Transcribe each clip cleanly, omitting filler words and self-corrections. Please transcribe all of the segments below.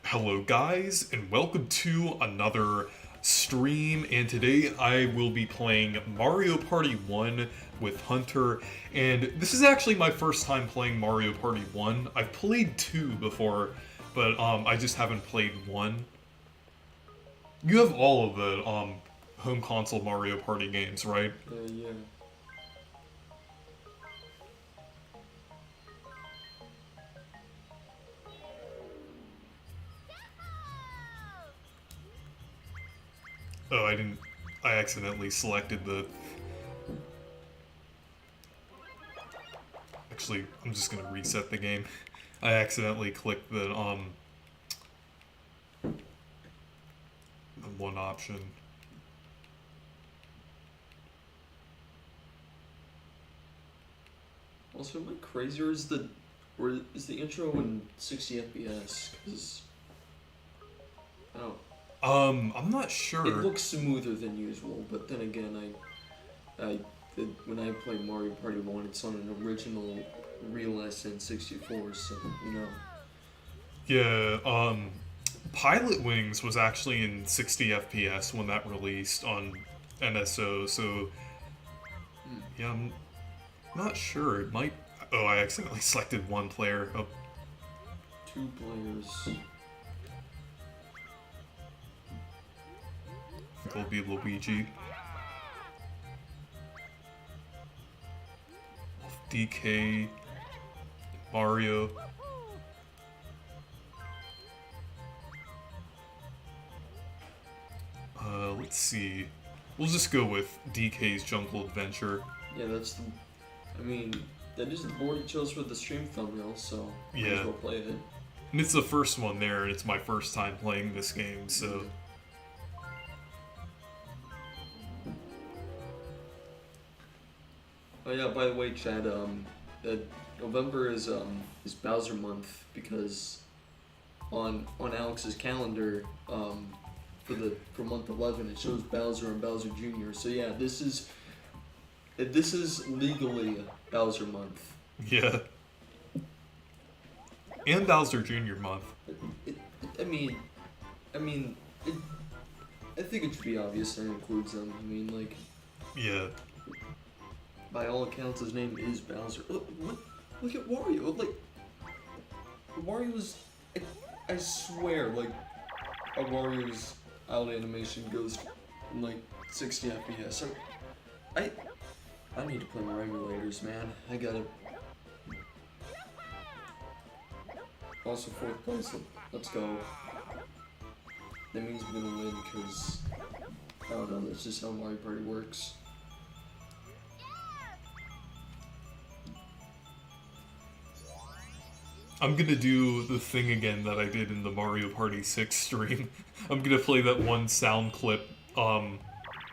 Hello guys, and welcome to another stream, and today I will be playing Mario Party 1 with Hunter, and this is actually my first time playing Mario Party 1. I've played 2 before, but I just haven't played 1. You have all of the home console Mario Party games, right? Yeah. Oh, I accidentally selected the... Actually, I'm just gonna reset the game. I accidentally clicked the one option. Also, am I crazy, or is the intro in 60 FPS? Because I don't. I'm not sure. It looks smoother than usual, but then again, when I play Mario Party 1, it's on an original Real SN64, so you know. Yeah, Pilot Wings was actually in 60 FPS when that released on NSO, so yeah, I'm not sure. It might. Oh, I accidentally selected one player. Oh, 2 players. it'll be Luigi. DK, Mario. Let's see. We'll just go with DK's Jungle Adventure. Yeah, that's the. I mean, that is the board you chose for the stream thumbnail, so might as well play it. And it's the first one there, and it's my first time playing this game, so... Oh yeah, by the way, Chad, November is Bowser month because on Alex's calendar, for month 11 it shows Bowser and Bowser Jr. So yeah, this is legally Bowser month. Yeah. And Bowser Jr. month. I think it should be obvious that it includes them. I mean, like, Yeah. by all accounts, his name is Bowser. Look at Wario. Like, Wario's. I swear, like, a Wario's out animation goes in like 60 FPS. I need to play more emulators, man. I gotta. Also, 4th place. Let's go. That means we're gonna win because I don't know. That's just how Mario Party works. I'm gonna do the thing again that I did in the Mario Party 6 stream. I'm gonna play that one sound clip,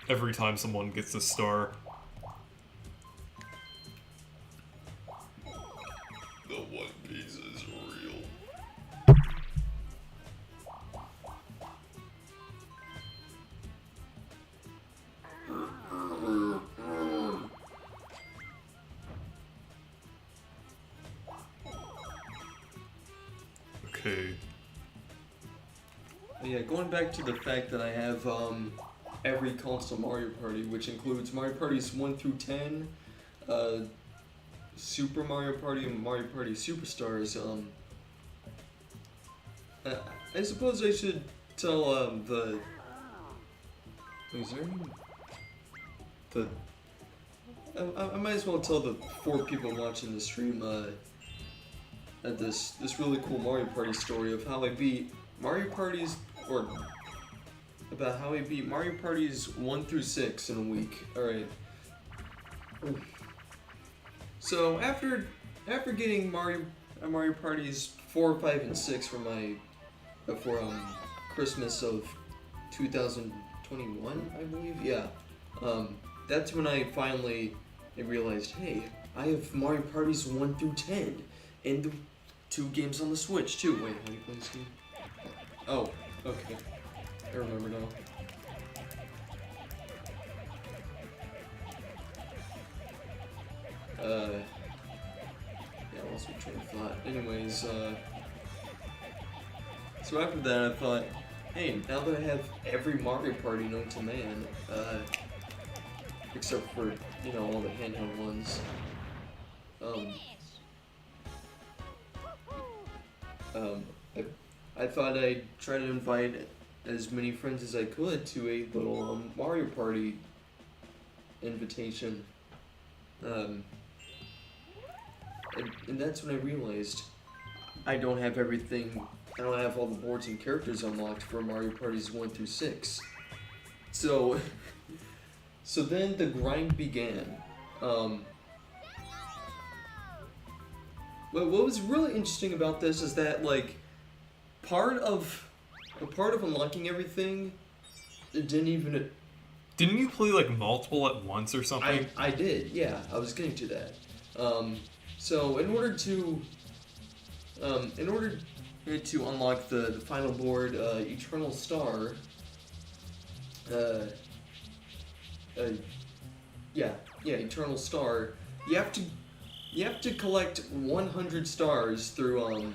every time someone gets a star. The One Piece is real. Okay. Yeah, going back to the fact that I have every console Mario Party, which includes Mario Parties 1 through 10, Super Mario Party and Mario Party Superstars. I suppose I should tell the. Is there any? The. I might as well tell the 4 people watching the stream this really cool Mario Party story of how I beat Mario Parties, or about how I beat Mario Parties 1 through 6 in a week. Alright. So after getting Mario Parties 4, 5, and 6 for Christmas of 2021, I believe. Yeah. That's when I finally realized, hey, I have Mario Parties 1 through 10, and the 2 games on the Switch too. Wait, how do you play this game? Oh, okay. I remember now. Yeah, I lost my train of thought. Anyways, So after that, I thought, hey, now that I have every Mario Party known to man, except for, you know, all the handheld ones, um, um, I, I thought I'd try to invite as many friends as I could to a little Mario Party invitation. And that's when I realized I don't have everything. I don't have all the boards and characters unlocked for Mario Parties 1 through 6. So, so then the grind began. But what was really interesting about this is that like part of unlocking everything, it didn't even. Didn't you play like multiple at once or something? I did, yeah. I was getting to that. So in order to unlock the final board, Eternal Star. Yeah, Eternal Star. You have to collect 100 stars through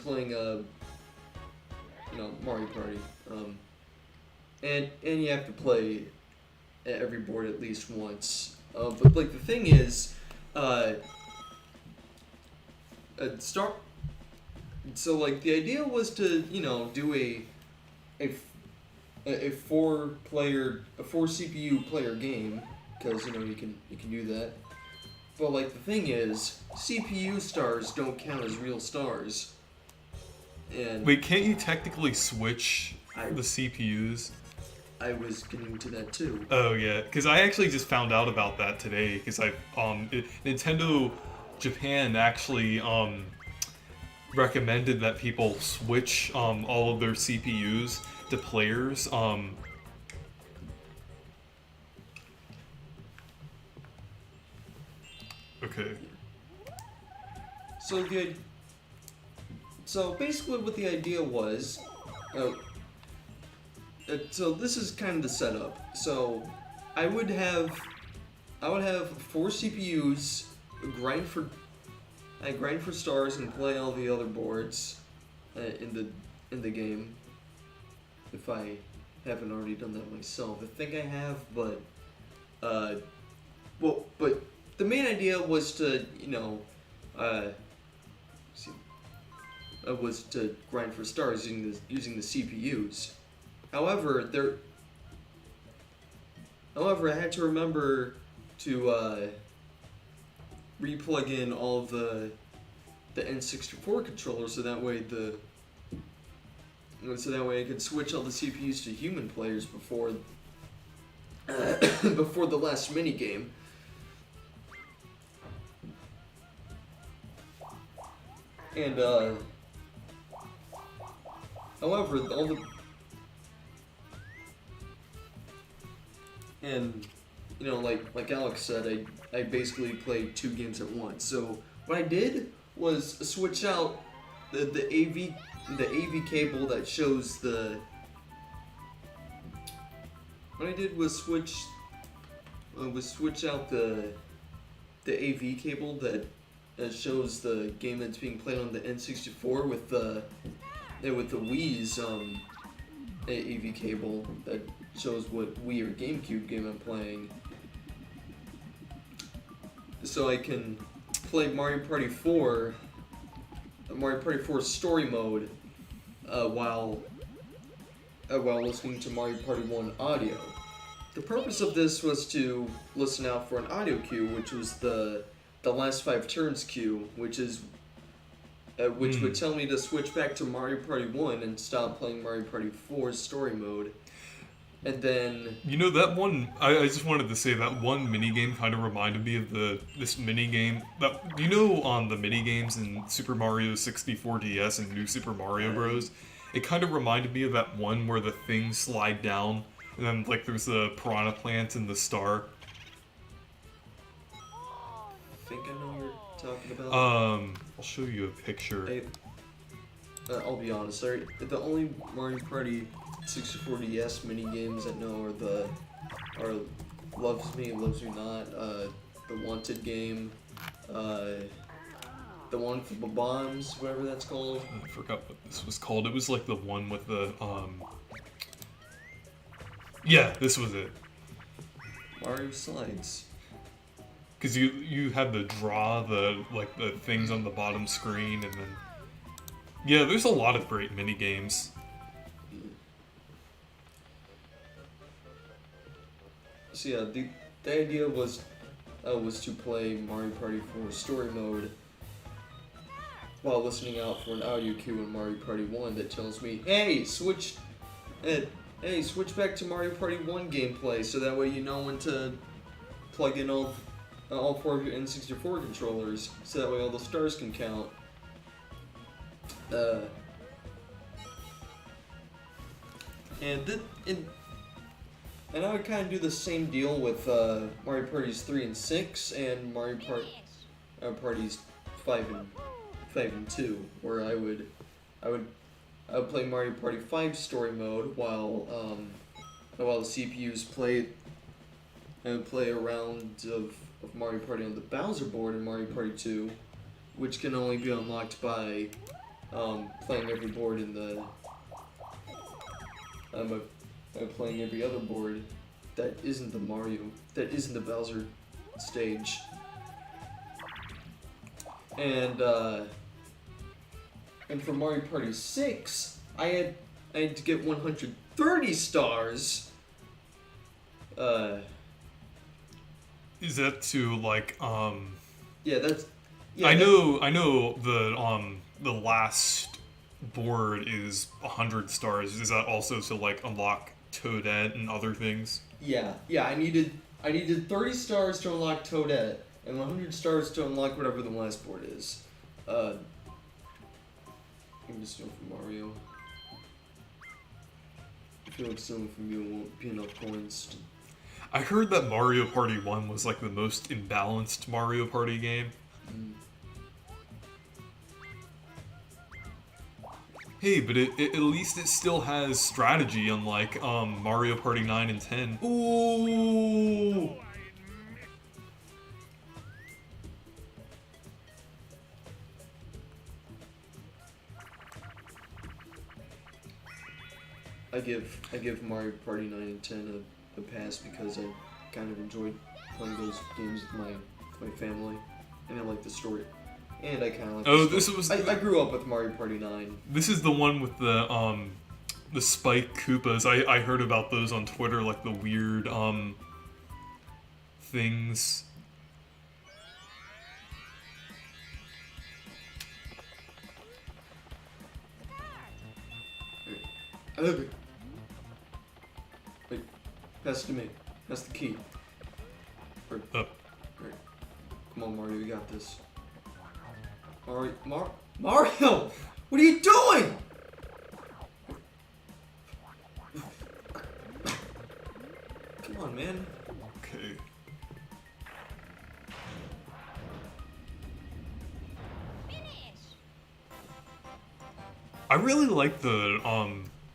playing Mario Party. And you have to play every board at least once. But like the thing is, so like the idea was to do a 4 CPU player game, because you can do that. But like the thing is, CPU stars don't count as real stars. And wait, can't you technically switch the CPUs? I was getting to that too. Oh yeah, because I actually just found out about that today. Because Nintendo Japan actually recommended that people switch all of their CPUs to players. Okay. So basically, what the idea was. So this is kind of the setup. So I would have 4 CPUs, grind for stars and play all the other boards in the game. If I haven't already done that myself, I think I have, but but the main idea was to was to grind for stars using the CPUs. However, I had to remember to re-plug in all of the N64 controllers, so that way I could switch all the CPUs to human players before before the last mini game. And however, and like Alex said, I basically played 2 games at once. So what I did was switch out the AV cable that shows the. What I did was switch out the AV cable that shows the game that's being played on the N64 with the Wii's AV cable that shows what Wii or GameCube game I'm playing, so I can play Mario Party 4 story mode while listening to Mario Party 1 audio. The purpose of this was to listen out for an audio cue, which was the last 5 turns cue, which would tell me to switch back to Mario Party 1 and stop playing Mario Party 4's story mode. And then that one, I just wanted to say that one minigame kind of reminded me of this minigame that on the minigames in Super Mario 64 DS and New Super Mario Bros. It kind of reminded me of that one where the things slide down and then like there's the piranha plant and the star. I think I know what you're talking about. I'll show you a picture. I'll be honest, the only Mario Party 64 DS mini games I know are Loves Me Not, the Wanted game, the the one for the bombs, whatever that's called. I forgot what this was called. It was like the one with the yeah, this was it. Mario Slides. Because you had to draw the things on the bottom screen, and then yeah, there's a lot of great mini games. So yeah, the idea was to play Mario Party 4 story mode while listening out for an audio cue in Mario Party 1 that tells me, hey, switch back to Mario Party 1 gameplay, so that way you know when to plug in all 4 of your N64 controllers, so that way all the stars can count. And I would kind of do the same deal with Mario Parties 3 and 6 and Mario Parties 5 and 2, where I would play Mario Party 5 story mode while the CPUs play a round of Mario Party on the Bowser board in Mario Party 2, which can only be unlocked by playing every board in the playing every other board that isn't the Bowser stage. And for Mario Party 6, I had to get 130 stars. Is that to like Yeah, that's. Yeah, I know the last board is 100 stars. Is that also to like unlock Toadette and other things? Yeah. I needed 30 stars to unlock Toadette and 100 stars to unlock whatever the last board is. I'm just doing for Mario. I feel like stealing from you won't be enough points. I heard that Mario Party 1 was like the most imbalanced Mario Party game. Hey, but at least it still has strategy, unlike Mario Party 9 and 10. Ooh! I give Mario Party 9 and 10 a pass because I kind of enjoyed playing those games with my family, and I like the story. And I kind of like. Oh, this was. I grew up with Mario Party 9. This is the one with the Spike Koopas. I heard about those on Twitter, like the weird things. Wait, pass it to me. Pass the key. Right. Come on, Mario, you got this. Mario! What are you doing? Come on, man. Okay. I really like the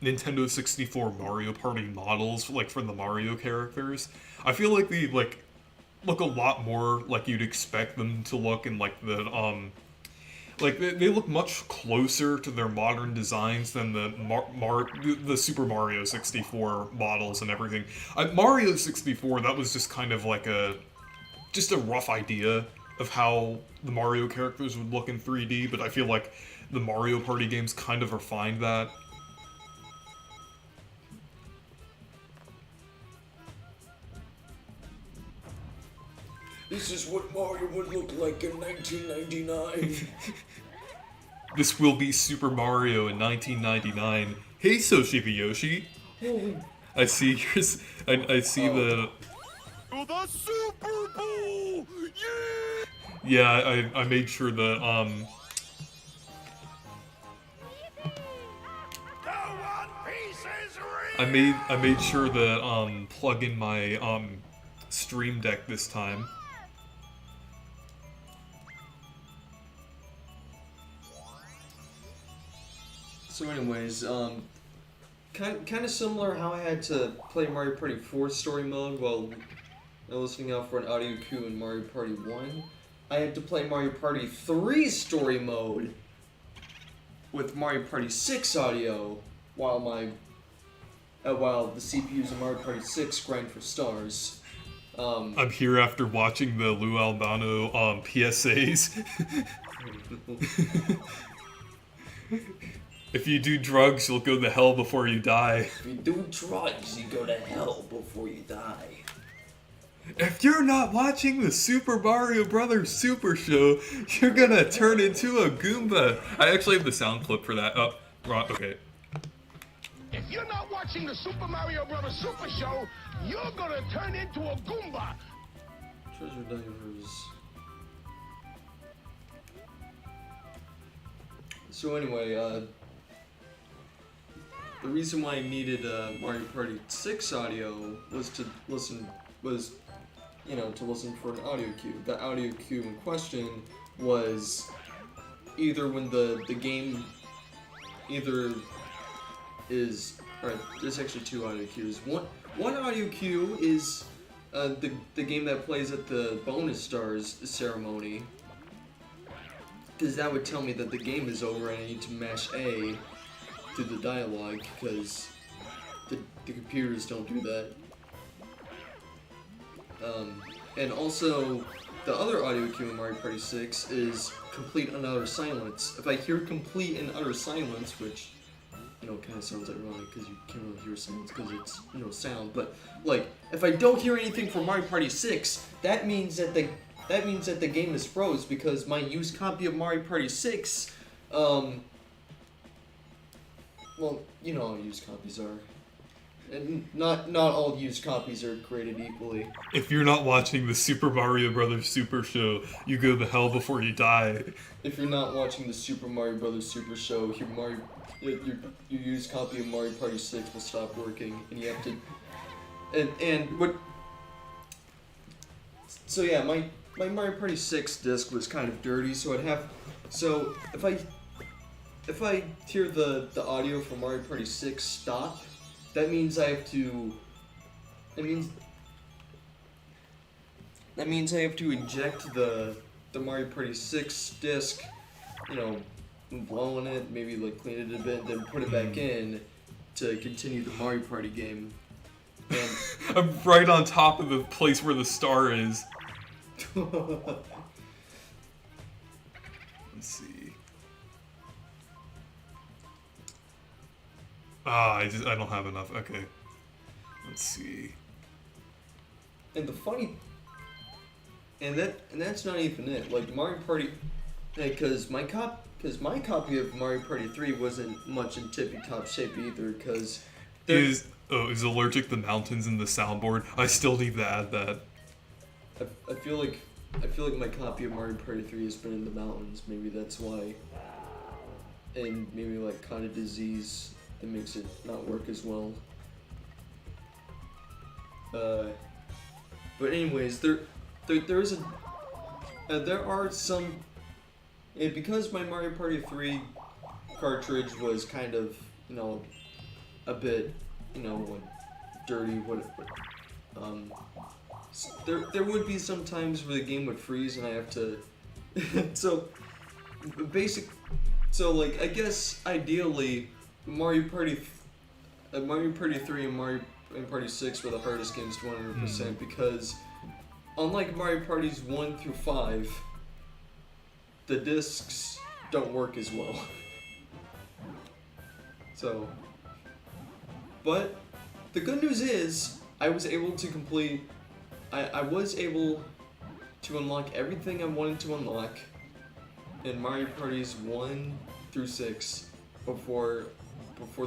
Nintendo 64 Mario Party models, like for the Mario characters. I feel like they look a lot more like you'd expect them to look in like the they look much closer to their modern designs than the Super Mario 64 models and everything. Mario 64, that was just kind of like just a rough idea of how the Mario characters would look in 3D, but I feel like the Mario Party games kind of refined that. This is what Mario would look like in 1999. This will be Super Mario in 1999. Hey, Soshi Yoshi. Oh. I see yours. I see the. To the Super Bowl! Yeah! Yeah, I made sure that The One Piece is real! I made sure that plug in my Stream Deck this time. So anyways, kind of similar how I had to play Mario Party 4 story mode while listening out for an audio cue in Mario Party 1. I had to play Mario Party 3 story mode with Mario Party 6 audio while the CPUs in Mario Party 6 grind for stars. I'm here after watching the Lou Albano PSAs. If you do drugs, you'll go to hell before you die. If you do drugs, you go to hell before you die. If you're not watching the Super Mario Brothers Super Show, you're gonna turn into a Goomba. I actually have the sound clip for that. Oh, right, okay. If you're not watching the Super Mario Bros. Super Show, you're gonna turn into a Goomba. Treasure divers. So anyway, the reason why I needed Mario Party 6 audio was to listen for an audio cue. The audio cue in question was either when the game alright, there's actually two audio cues. One audio cue is the game that plays at the bonus stars ceremony, because that would tell me that the game is over and I need to mash A through the dialogue, because the computers don't do that. And also, the other audio cue in Mario Party 6 is complete and utter silence. If I hear complete and utter silence, which, kind of sounds ironic because you can't really hear silence because it's no sound, but, like, if I don't hear anything from Mario Party 6, that means that the game is froze, because my used copy of Mario Party 6, well, you know how used copies are. And not all used copies are created equally. If you're not watching the Super Mario Brothers Super Show, you go to hell before you die. If you're not watching the Super Mario Brothers Super Show, your used copy of Mario Party 6 will stop working, and you have to. And what? So yeah, my Mario Party 6 disc was kind of dirty, so so if I hear the audio from Mario Party 6 stop, that means I have to. That means I have to eject the Mario Party 6 disc, blow on it, maybe like clean it a bit, then put it back in to continue the Mario Party game. And I'm right on top of the place where the star is. Let's see. I don't have enough. Okay. Let's see. And that's not even it. Like Mario Party, because my copy of Mario Party 3 wasn't much in tippy top shape either. Because is allergic to mountains in the soundboard. I still need to add that. I feel like my copy of Mario Party 3 has been in the mountains. Maybe that's why. And maybe like kind of disease that makes it not work as well. But anyways, there are some, and because my Mario Party 3 cartridge was kind of, a bit, dirty, there would be some times where the game would freeze and I have to, so like, I guess ideally, Mario Party 3 and Mario Party 6 were the hardest games to 100% because, unlike Mario Parties 1 through 5, the discs don't work as well. So, but the good news is I was able to unlock everything I wanted to unlock in Mario Parties 1 through 6 before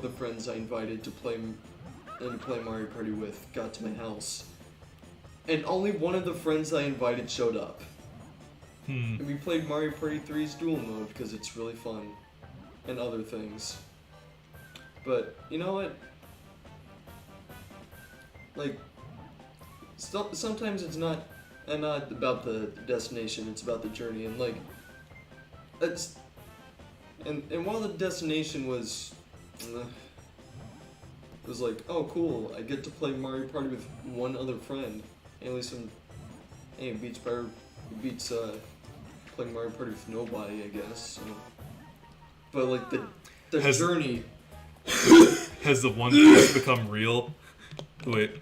the friends I invited to play Mario Party with got to my house. And only one of the friends I invited showed up. And we played Mario Party 3's dual mode because it's really fun. And other things. But, you know what? Like, sometimes it's not about the destination, it's about the journey. And like, and while the destination was like, oh cool, I get to play Mario Party with one other friend. At least it beats playing Mario Party with nobody, I guess. So. But like the Has- journey. Has the One Piece become real? Wait.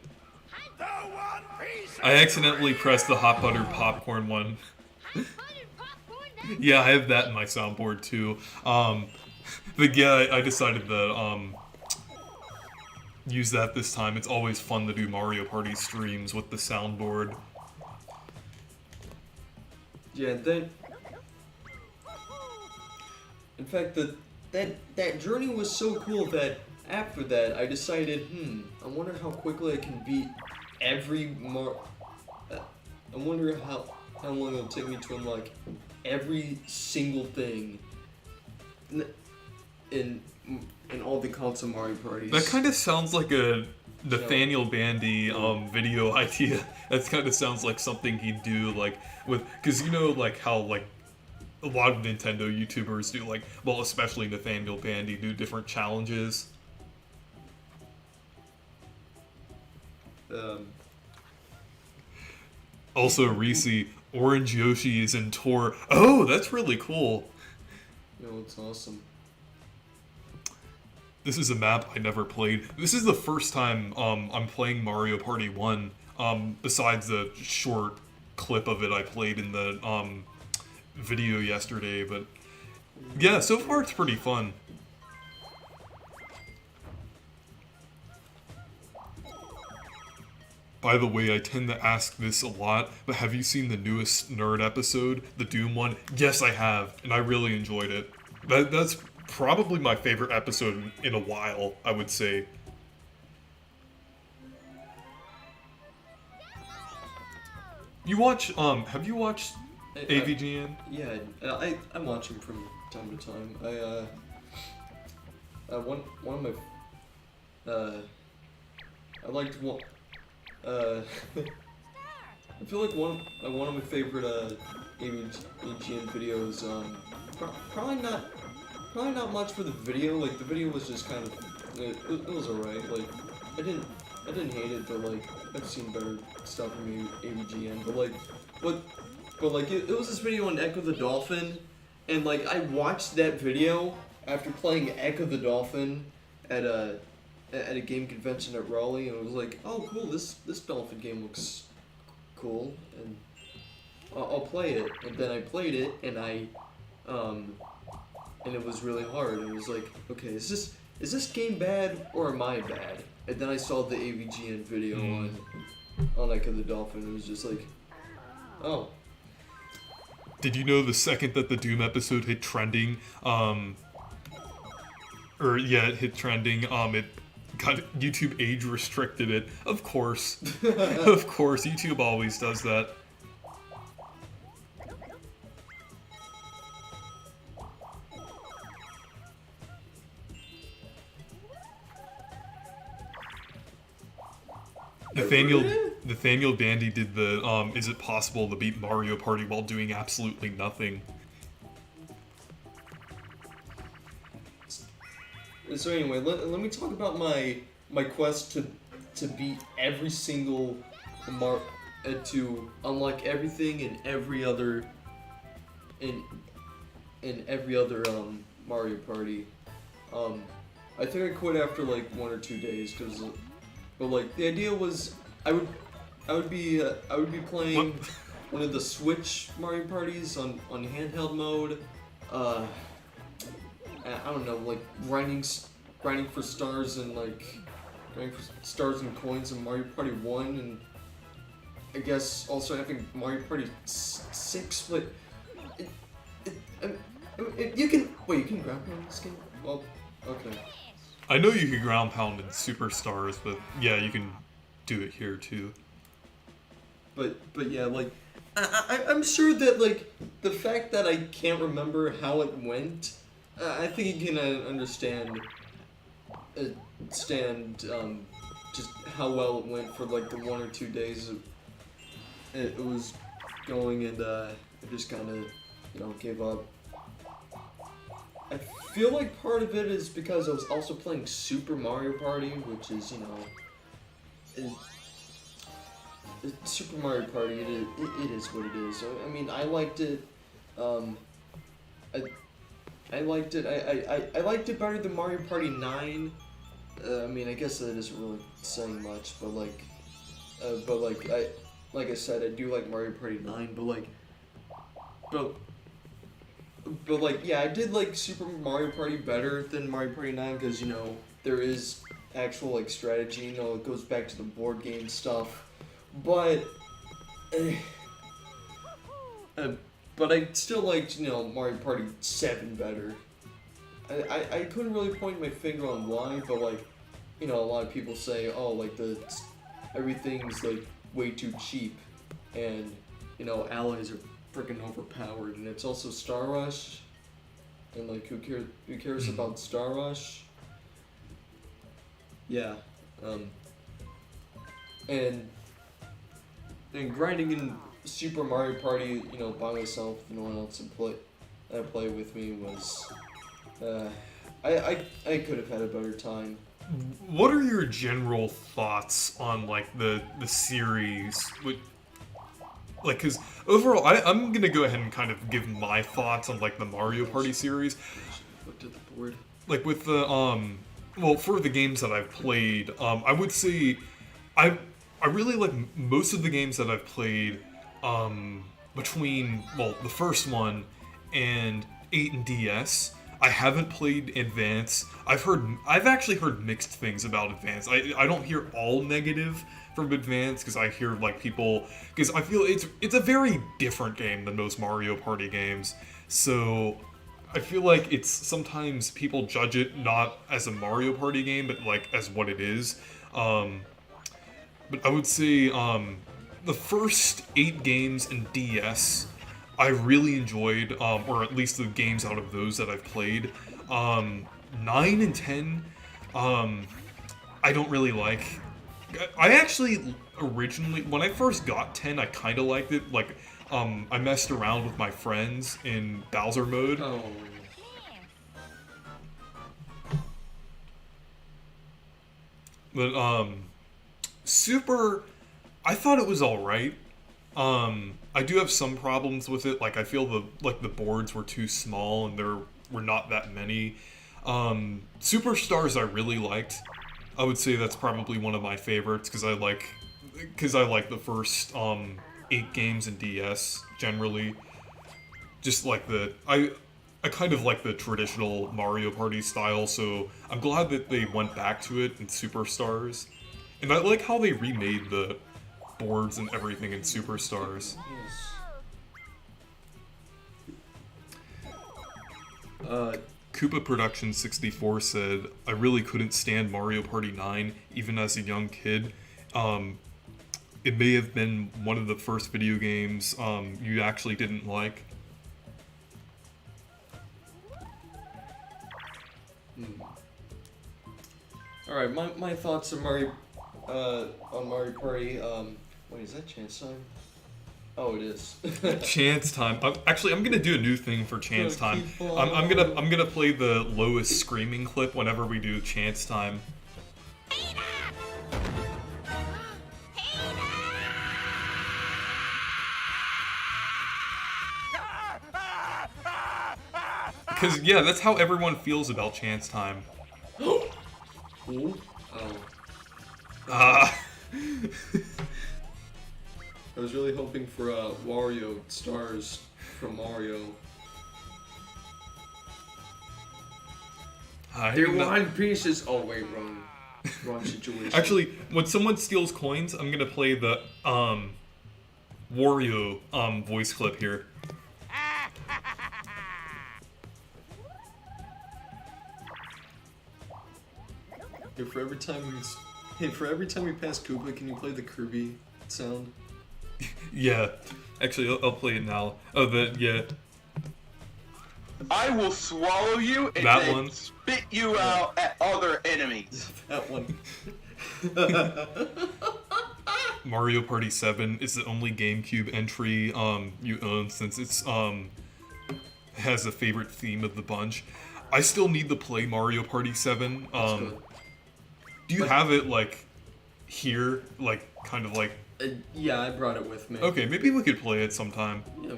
I accidentally pressed the hot butter popcorn one. Yeah, I have that in my soundboard too. But yeah, I decided to use that this time. It's always fun to do Mario Party streams with the soundboard. Yeah, then. In fact, that journey was so cool that after that I decided, I wonder how quickly I can beat every I wonder how long it'll take me to unlock every single thing in all the console Mario parties. That kind of sounds like a Nathaniel Bandy video idea. That kind of sounds like something he'd do, like with, because you know, like how like a lot of Nintendo YouTubers do, like, well, especially Nathaniel Bandy, do different challenges. Also, Reese, Orange Yoshi is in Tor. Oh, that's really cool. No, it's awesome. This is a map I never played. This is the first time I'm playing Mario Party 1, besides the short clip of it I played in the video yesterday, but yeah, so far it's pretty fun. By the way, I tend to ask this a lot, but have you seen the newest Nerd episode, the Doom one? Yes, I have, and I really enjoyed it. That's probably my favorite episode in a while, I would say. You watch, have you watched AVGN? Yeah, I watch him from time to time. One of my, I liked one, I feel like one of my favorite AVGN videos. Probably not much for the video. Like the video was just kind of, it was alright. Like I didn't hate it, but like I've seen better stuff from AVGN. But like it was this video on Echo the Dolphin, and like I watched that video after playing Echo the Dolphin at a game convention at Raleigh, and it was like, oh cool, this dolphin game looks cool, and I'll play it. And then I played it, and and it was really hard. It was like, okay, is this game bad or am I bad? And then I saw the AVGN video on Echo the Dolphin, and it was just like, oh. Did you know the second that the Doom episode hit trending, it hit trending, it got YouTube age restricted it. Of course. Of course, YouTube always does that. Nathaniel Bandy did the is it possible to beat Mario Party while doing absolutely nothing? So anyway, let me talk about my quest to beat every single to unlock everything in every other Mario Party. I think I quit after like 1 or 2 days but like the idea was I would be playing one of the Switch Mario parties on handheld mode. I don't know, like grinding for stars and coins in Mario Party 1, and I guess also having Mario Party 6, but you can ground pound this game? Well, okay. I know you can ground pound in Superstars, but yeah, you can do it here too. But yeah, like I'm sure that like the fact that I can't remember how it went, I think you can understand just how well it went for like the 1 or 2 days it was going, and I just kind of gave up. I feel like part of it is because I was also playing Super Mario Party, which is Super Mario Party. It is what it is. I mean, I liked it. I I liked it. I liked it better than Mario Party 9. I mean, I guess that isn't really saying much, but like I said, I do like Mario Party 9, but like, yeah, I did like Super Mario Party better than Mario Party 9 because, you know, there is actual like strategy, you know, it goes back to the board game stuff, but but I still liked, you know, Mario Party 7 better. I couldn't really point my finger on why, but like, you know, a lot of people say, oh, like everything's like way too cheap, and you know, allies are freaking overpowered, and it's also Star Rush, and like who cares about Star Rush? Yeah, and grinding in Super Mario Party, you know, by myself, no one else to play with me was, I could have had a better time. What are your general thoughts on like the series? Like, because overall, I'm gonna go ahead and kind of give my thoughts on like the Mario Party series. Looked at the board. Like with the well, for the games that I've played, I would say I really like most of the games that I've played. Between, well, the first one and 8 and DS. I haven't played Advance. I've actually heard mixed things about Advance. I don't hear all negative from Advance because I hear like people, because I feel it's a very different game than most Mario Party games. So I feel like it's sometimes people judge it not as a Mario Party game, but like as what it is. But I would say the first 8 games in DS, I really enjoyed, or at least the games out of those that I've played. 9 and 10, I don't really like. I actually originally, when I first got 10, I kind of liked it. Like, I messed around with my friends in Bowser mode. Oh. But, Super, I thought it was alright. I do have some problems with it. Like, I feel the boards were too small and there were not that many. Superstars I really liked. I would say that's probably one of my favorites because I like the first 8 games in DS generally. Just like I kind of like the traditional Mario Party style, so I'm glad that they went back to it in Superstars. And I like how they remade the boards and everything in Superstars. Yes. Koopa Production 64 said, I really couldn't stand Mario Party 9, even as a young kid. It may have been one of the first video games you actually didn't like. Alright, my thoughts on Mario Party, wait, is that chance time? Oh, it is. Chance time. Actually, I'm gonna do a new thing for chance time. I'm gonna play the lowest screaming clip whenever we do chance time. Because yeah, that's how everyone feels about chance time. Ooh. Ah. I was really hoping for Wario stars from Mario. They're one pieces. Oh wait, wrong situation. Actually, when someone steals coins, I'm gonna play the Wario voice clip here. Hey, for every time we pass Koopa, can you play the Kirby sound? Yeah, actually, I'll play it now. Oh, yeah. I will swallow you and That then one. spit you out at other enemies. That one. Mario Party 7 is the only GameCube entry you own since it's has a favorite theme of the bunch. I still need to play Mario Party 7. Do you have it like here, like kind of like? Yeah, I brought it with me. Okay, maybe we could play it sometime. Yeah,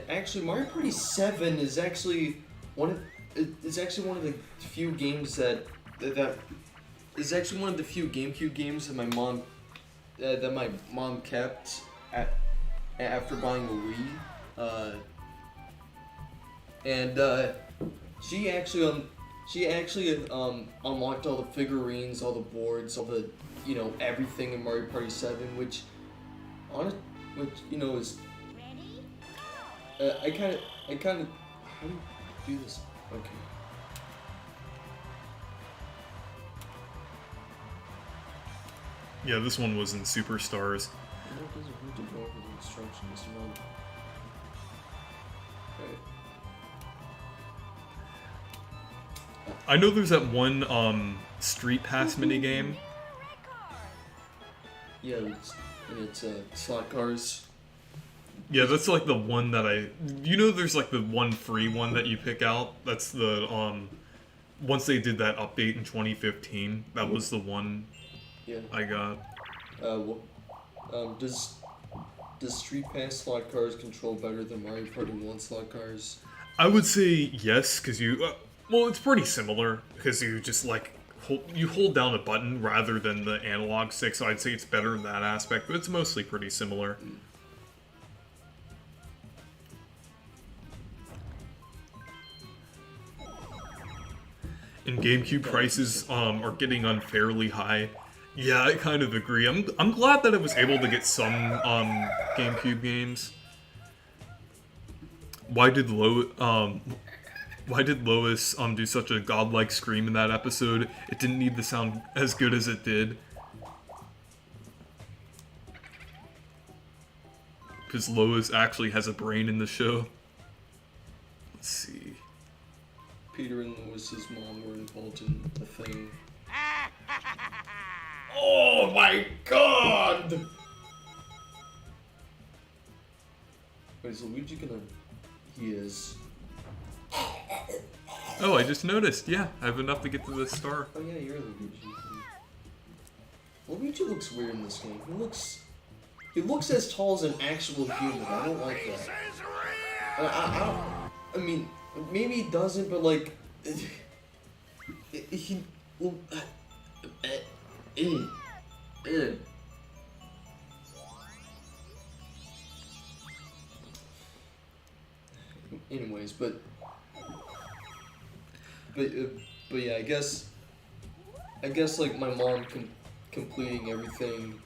Actually, Mario Party 7 is actually one of the few games that is actually one of the few GameCube games that my mom kept after buying a Wii. And she actually unlocked all the figurines, all the boards, all the everything in Mario Party 7, which is I kind of how do you do this? Okay. Yeah, this one was in Superstars. It doesn't need to go over the instructions, Okay. I know there's that one Street Pass minigame. Yeah, it's slot cars. Yeah, that's like the one that there's like the one free one that you pick out. That's the once they did that update in 2015, that was the one I got. Does Street Pass slot cars control better than Mario Party 1 slot cars? I would say yes, because it's pretty similar, because you just like hold down a button rather than the analog stick, so I'd say it's better in that aspect, but it's mostly pretty similar. And GameCube prices are getting unfairly high. Yeah, I kind of agree. I'm glad that I was able to get some GameCube games. Why did Lois do such a godlike scream in that episode? It didn't need to sound as good as it did. Because Lois actually has a brain in the show. Let's see. Peter and Lewis's mom were involved in a thing. Oh my god! Wait, is Luigi gonna... He is. Oh, I just noticed. Yeah, I have enough to get to the star. Oh yeah, you're Luigi. Luigi looks weird in this game. He looks as tall as an actual human. I don't like that. I mean, maybe he doesn't, but like, he. Anyways, but yeah, I guess like my mom completing everything,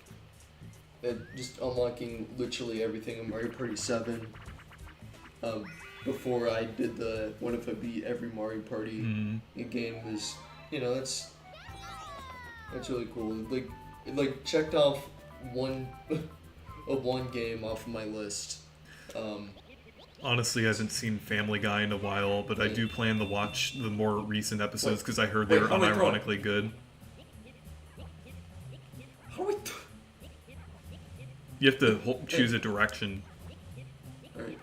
just unlocking literally everything in Mario Party 7. Before I did the what if I beat every Mario Party game was, that's really cool. Like checked off one game off of my list. Honestly, I haven't seen Family Guy in a while, but I do plan to watch the more recent episodes because I heard they were unironically good. How do You have to choose a direction. Alright.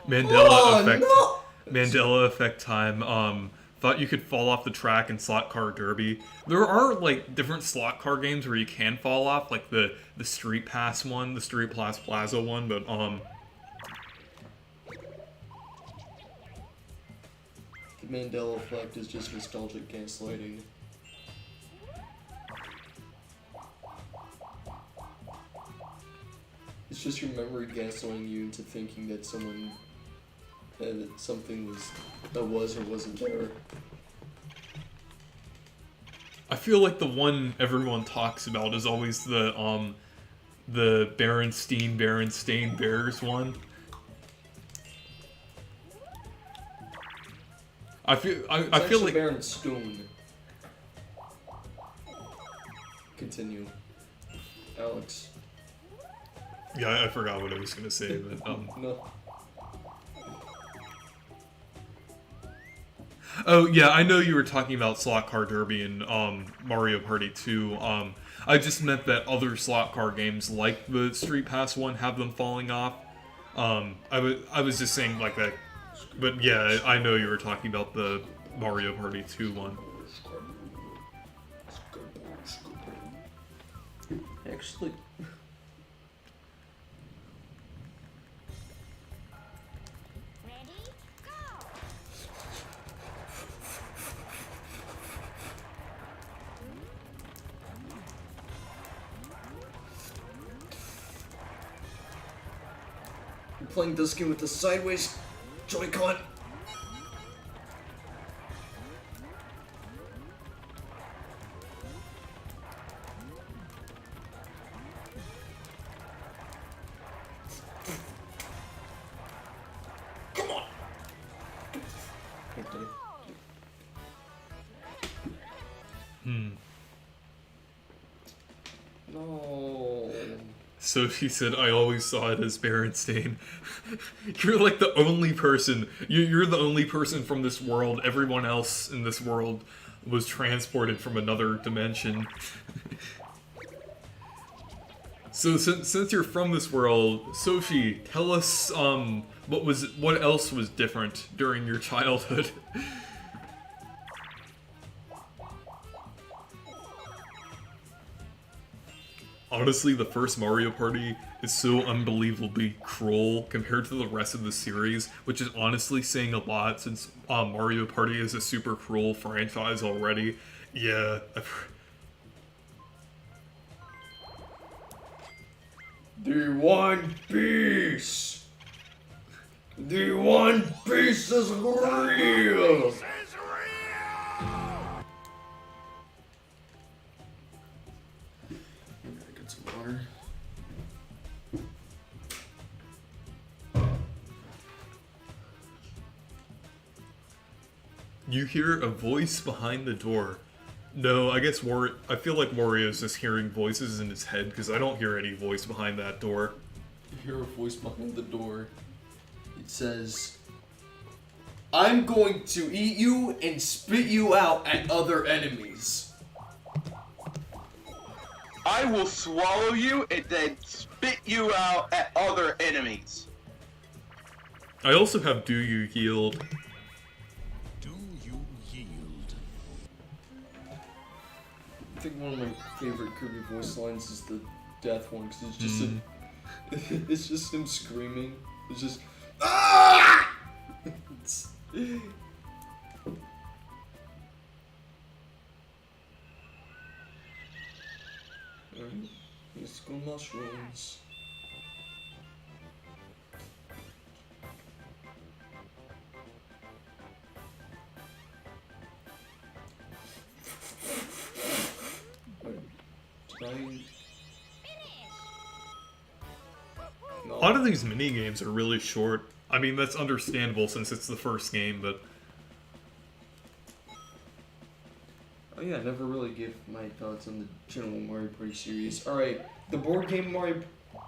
Mandela effect time. Thought you could fall off the track in Slot Car Derby. There are like different slot car games where you can fall off, like the Street Pass one, the Street Pass Plaza one, but the Mandela effect is just nostalgic gaslighting. It's just your memory gaslighting you into thinking that something was or wasn't there. I feel like the one everyone talks about is always the Berenstain Bears one. I feel like Berenstain. Continue, Alex. Yeah, I forgot what I was gonna say, but No. Oh yeah, I know you were talking about Slot Car Derby and Mario Party 2. I just meant that other slot car games like the Street Pass one have them falling off. I was just saying like that But yeah, I know you were talking about the Mario Party 2 one. Actually, Ready? Go! I'm playing this game with the sideways Joy-Con. Come on. No. So she said, I always saw it as Berenstain. You're like the only person, you're the only person from this world. Everyone else in this world was transported from another dimension. So since you're from this world, Sophie, tell us what else was different during your childhood? Honestly, the first Mario Party is so unbelievably cruel compared to the rest of the series, which is honestly saying a lot since Mario Party is a super cruel franchise already. Yeah. The One Piece! The One Piece is real! I'm gonna get some water. You hear a voice behind the door. No, I guess I feel like Wario's just hearing voices in his head because I don't hear any voice behind that door. You hear a voice behind the door. It says, I'm going to eat you and spit you out at other enemies. I will swallow you and then spit you out at other enemies. I also have Do You Yield. Do you yield? I think one of my favorite Kirby voice lines is the death one, because it's just it's just him screaming. It's just ah! It's, musical mushrooms. A lot of these mini games are really short. I mean, that's understandable since it's the first game, but Oh yeah, I never really gave my thoughts on the general Mario Party series. Alright, the board game Mario...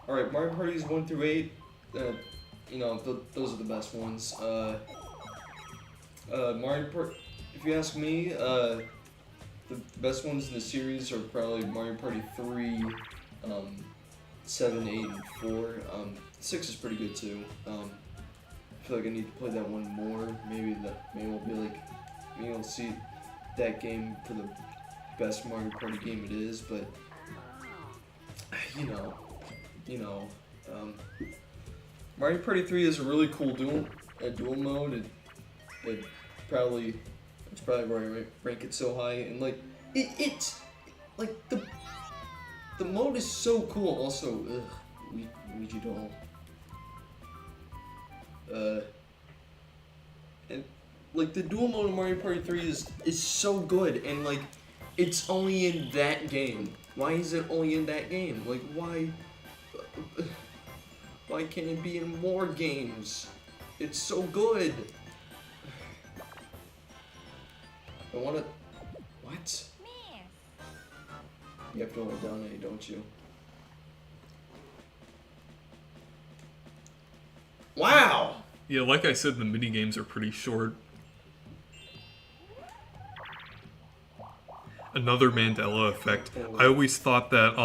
Alright, Mario Parties 1 through 8, you know, those are the best ones. Mario Party... If you ask me, the best ones in the series are probably Mario Party 3, 7, 8, and 4. 6 is pretty good too. I feel like I need to play that one more. Maybe we'll be like... Maybe we'll see that game for the best Mario Party game it is, but you know, Mario Party 3 is a really cool dual mode. It's probably why I rank it so high, and like it's like the mode is so cool. Also, Ouija doll. And like the dual mode of Mario Party 3 is so good, and like it's only in that game. Why is it only in that game? Like why can't it be in more games? It's so good. I wanna... What? You have to hold down A, don't you? Wow! yeah, like I said, the mini games are pretty short. Another Mandela effect. I always thought that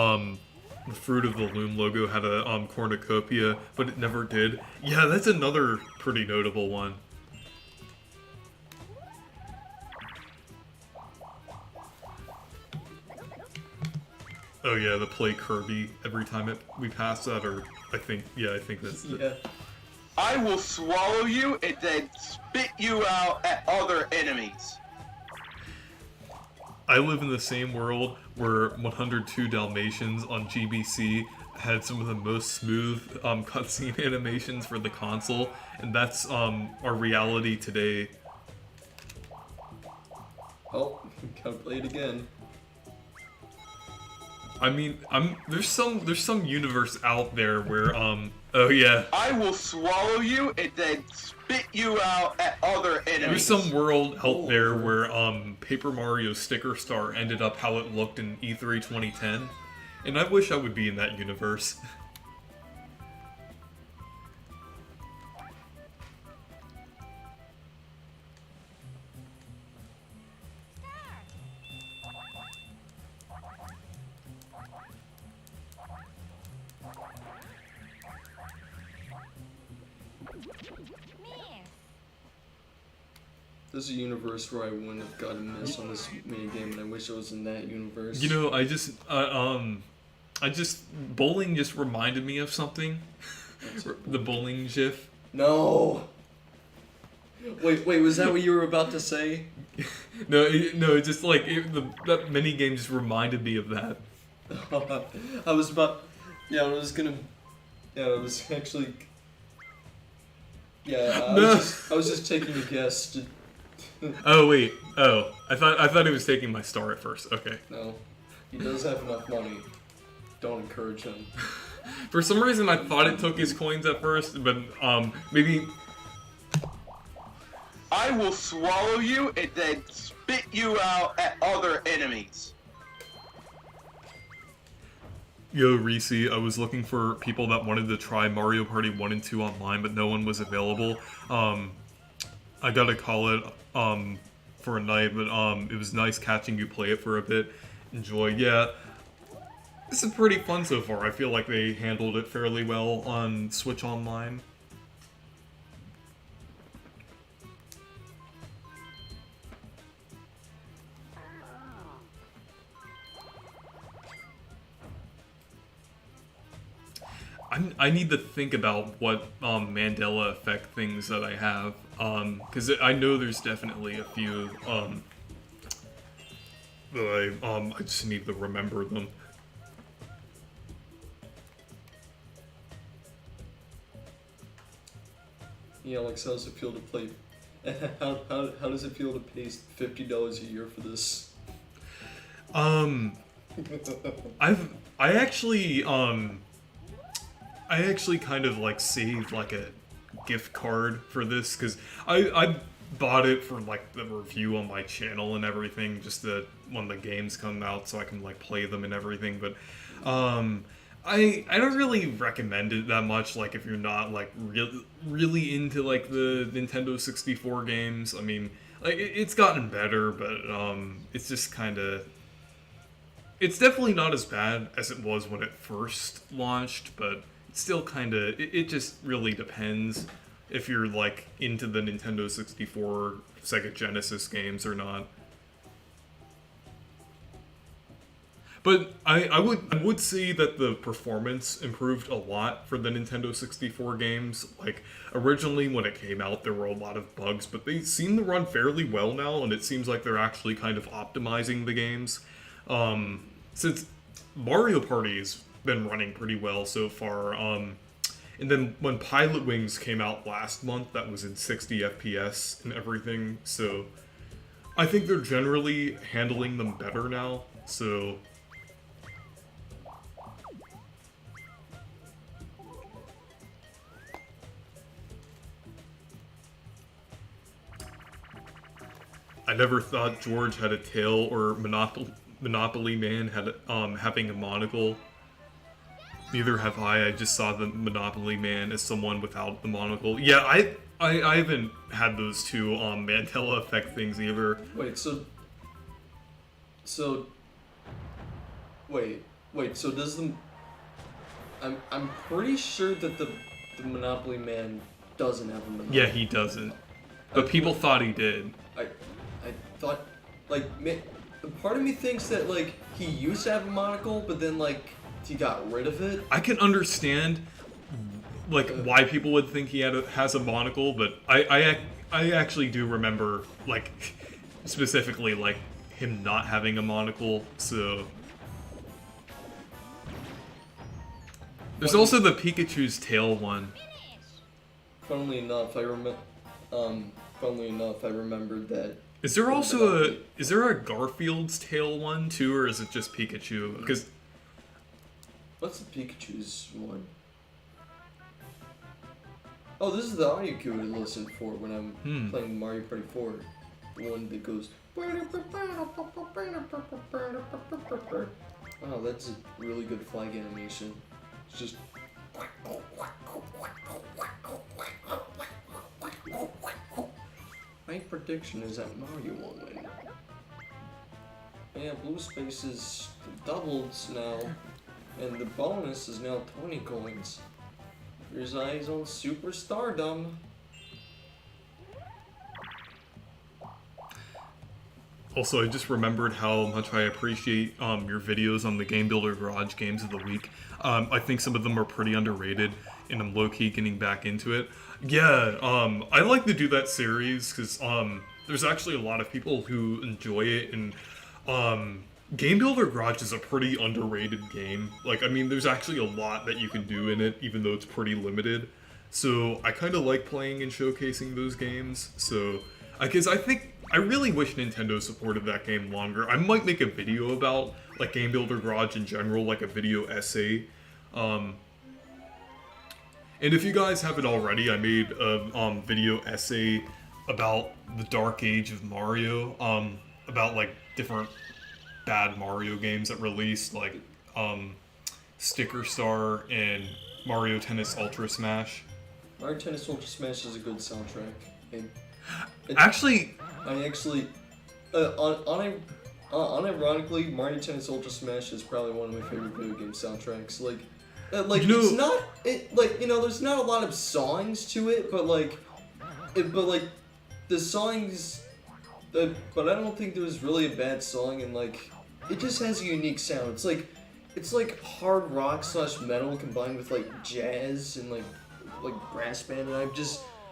the Fruit of the Loom logo had a cornucopia, but it never did. Yeah, that's another pretty notable one. Oh yeah, the play Kirby every time we pass that, or I think that's it. Yeah. I will swallow you and then spit you out at other enemies. I live in the same world where 102 Dalmatians on GBC had some of the most smooth cutscene animations for the console, and that's our reality today. Oh, gotta play it again. I mean, there's some universe out there where oh yeah. I will swallow you and then spit you out at other There's enemies. some world out there where Paper Mario Sticker Star ended up how it looked in E3 2010, and I wish I would be in that universe. Miss. This is a universe where I wouldn't have gotten a miss on this minigame, and I wish I was in that universe. You know, I just bowling just reminded me of something. The bowling gif. No! Wait, was that what you were about to say? No, it's just like that mini game just reminded me of that. I was about... Yeah, I was gonna... Yeah, I was actually... Yeah, No. I was just taking a guess. Oh wait, I thought he was taking my star at first. Okay. No. He does have enough money. Don't encourage him. For some reason, I thought it took his coins at first, but maybe. I will swallow you and then spit you out at other enemies. Yo, Reese, I was looking for people that wanted to try Mario Party 1 and 2 online, but no one was available. I gotta call it for a night, but it was nice catching you play it for a bit. Enjoy. Yeah, this is pretty fun so far. I feel like they handled it fairly well on Switch Online. I need to think about what Mandela effect things that I have, because I know there's definitely a few that I just need to remember them. Yeah, Alex, how does it feel to play? How does it feel to pay $50 a year for this? I actually kind of like saved like a gift card for this because I bought it for like the review on my channel and everything, just that when the games come out so I can like play them and everything. But I don't really recommend it that much. Like if you're not like really into like the Nintendo 64 games, I mean, like it's gotten better, but it's just kind of. It's definitely not as bad as it was when it first launched, but it's still kind of... It just really depends if you're, like, into the Nintendo 64, Sega Genesis games or not. But I would say that the performance improved a lot for the Nintendo 64 games. Like, originally when it came out, there were a lot of bugs, but they seem to run fairly well now, and it seems like they're actually kind of optimizing the games. Since Mario Party's been running pretty well so far, and then when Pilot Wings came out last month, that was in 60 FPS and everything, so I think they're generally handling them better now, so... I never thought George had a tail or Monopoly Man had having a monocle. Neither have I. I just saw the Monopoly Man as someone without the monocle. Yeah, I haven't had those two Mandela effect things either. Wait, so does the... I'm pretty sure that the Monopoly Man doesn't have a monopoly. Yeah, he doesn't. But people thought he did. I thought, like, part of me thinks that like he used to have a monocle, but then like he got rid of it. I can understand like why people would think he has a monocle, but I actually do remember like specifically like him not having a monocle. So there's also the Pikachu's tail one. Funnily enough, I remembered that. Is there also is there a Garfield's tail one too, or is it just Pikachu? Because What's the Pikachu's one? Oh, this is the audio cue I listen for when I'm playing Mario Party 4. The one that goes. Oh, that's a really good flag animation. It's just. My prediction is that Mario will win. Yeah, blue space is doubled now, and the bonus is now 20 coins. Here's eyes on Super Stardom. also I just remembered how much I appreciate your videos on the Game Builder Garage Games of the Week. I think some of them are pretty underrated, and I'm low-key getting back into it. Yeah, I like to do that series because there's actually a lot of people who enjoy it, and Game Builder Garage is a pretty underrated game. Like, I mean, there's actually a lot that you can do in it, even though it's pretty limited. So I kind of like playing and showcasing those games. So, because I think I really wish Nintendo supported that game longer. I might make a video about like Game Builder Garage in general, like a video essay. And if you guys haven't already, I made a video essay about the dark age of Mario, about like different bad Mario games that released, like Sticker Star and Mario Tennis Ultra Smash. Mario Tennis Ultra Smash is a good soundtrack. Actually, unironically, Mario Tennis Ultra Smash is probably one of my favorite video game soundtracks. Like you know, it's not there's not a lot of songs to it, but the songs, but I don't think there was really a bad song, and like it just has a unique sound. It's like hard rock / metal combined with like jazz and like brass band, and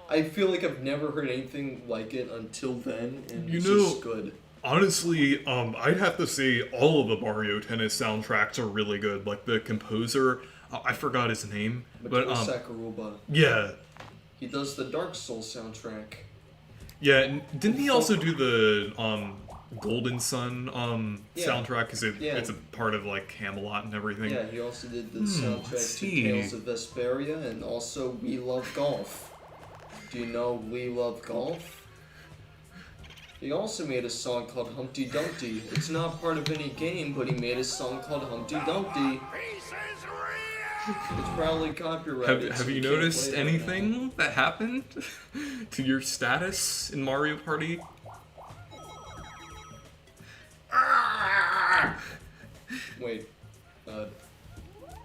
I feel like I've never heard anything like it until then, and it's just good. Honestly, I'd have to say all of the Mario Tennis soundtracks are really good. Like the composer, I forgot his name, but Sakuruba. Yeah, he does the Dark Souls soundtrack. Yeah, and didn't he also do the Golden Sun soundtrack? Because it's a part of like Camelot and everything. Yeah, he also did the soundtrack to Tales of Vesperia, and also We Love Golf. Do you know We Love Golf? He also made a song called Humpty Dumpty. It's not part of any game, but he made a song called Humpty Dumpty. It's probably copyrighted. Have you noticed anything that happened to your status in Mario Party? Wait.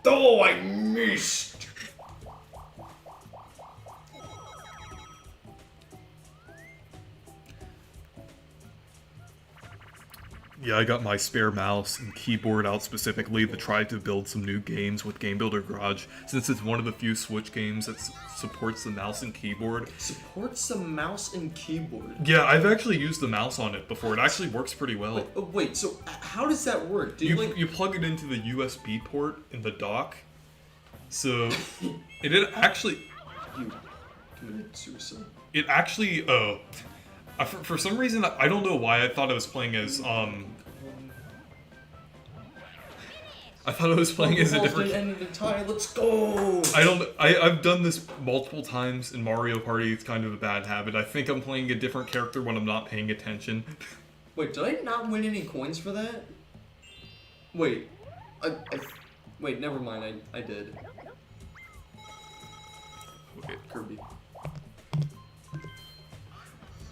Oh, I missed! Yeah, I got my spare mouse and keyboard out specifically to try to build some new games with Game Builder Garage, since it's one of the few Switch games that supports the mouse and keyboard. Supports the mouse and keyboard? Yeah, I've actually used the mouse on it before. It actually works pretty well. Wait, so how does that work? Do you plug it into the USB port in the dock, so it actually... You committed suicide. It actually, for some reason, I don't know why, I thought I was playing as, I thought I was playing as a different... End of the tie, let's go! I've done this multiple times in Mario Party. It's kind of a bad habit. I think I'm playing a different character when I'm not paying attention. Wait, did I not win any coins for that? Wait, wait, never mind, I did. Okay. Kirby.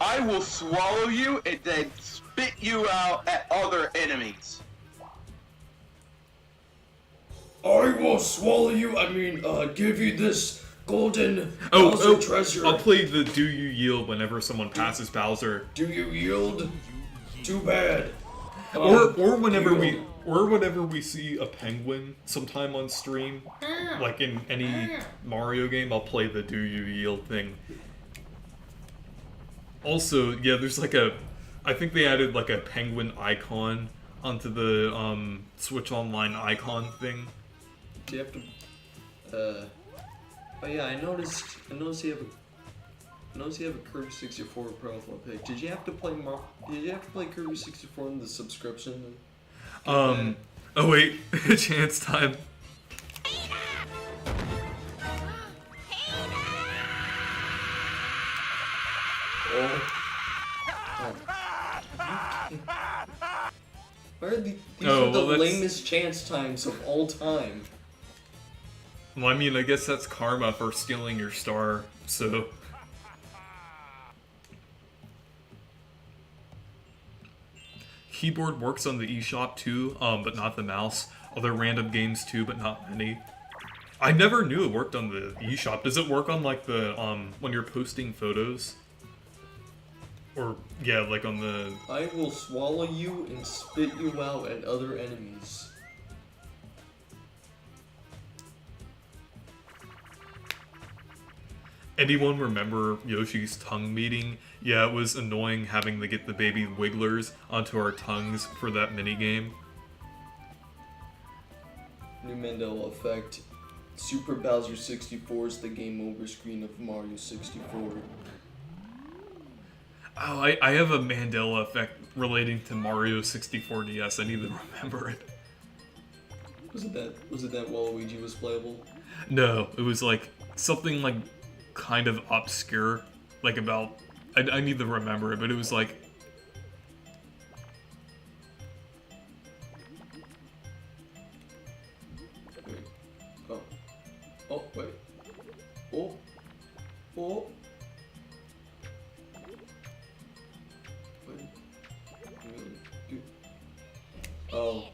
I will swallow you and then spit you out at other enemies. I will swallow you, give you this golden Bowser treasure. I'll play the Do You Yield whenever someone passes Bowser. Do you yield? Too bad. Or whenever we see a penguin sometime on stream, like in any Mario game, I'll play the "Do You Yield" thing. Also, yeah, there's like I think they added like a penguin icon onto the Switch Online icon thing. Do you have to? Oh yeah, I noticed you have a Kirby 64 profile pic. Did you have to play Kirby 64 in the subscription? Oh wait, chance time. These are the lamest chance times of all time. Well, I mean, I guess that's karma for stealing your star, so... Keyboard works on the eShop too, but not the mouse. Other random games too, but not many. I never knew it worked on the eShop. Does it work on, like, the, when you're posting photos? Or, yeah, like on the... I will swallow you and spit you out at other enemies. Anyone remember Yoshi's tongue meeting? Yeah, it was annoying having to get the baby wigglers onto our tongues for that minigame. New Mandela effect. Super Bowser 64 is the game over screen of Mario 64. Oh, I have a Mandela effect relating to Mario 64 DS. I need to remember it. Was it that Waluigi was playable? No, it was like something like kind of obscure, like about. I need to remember it, but it was like. Wait. Oh. Oh wait. Oh. Oh. Oh.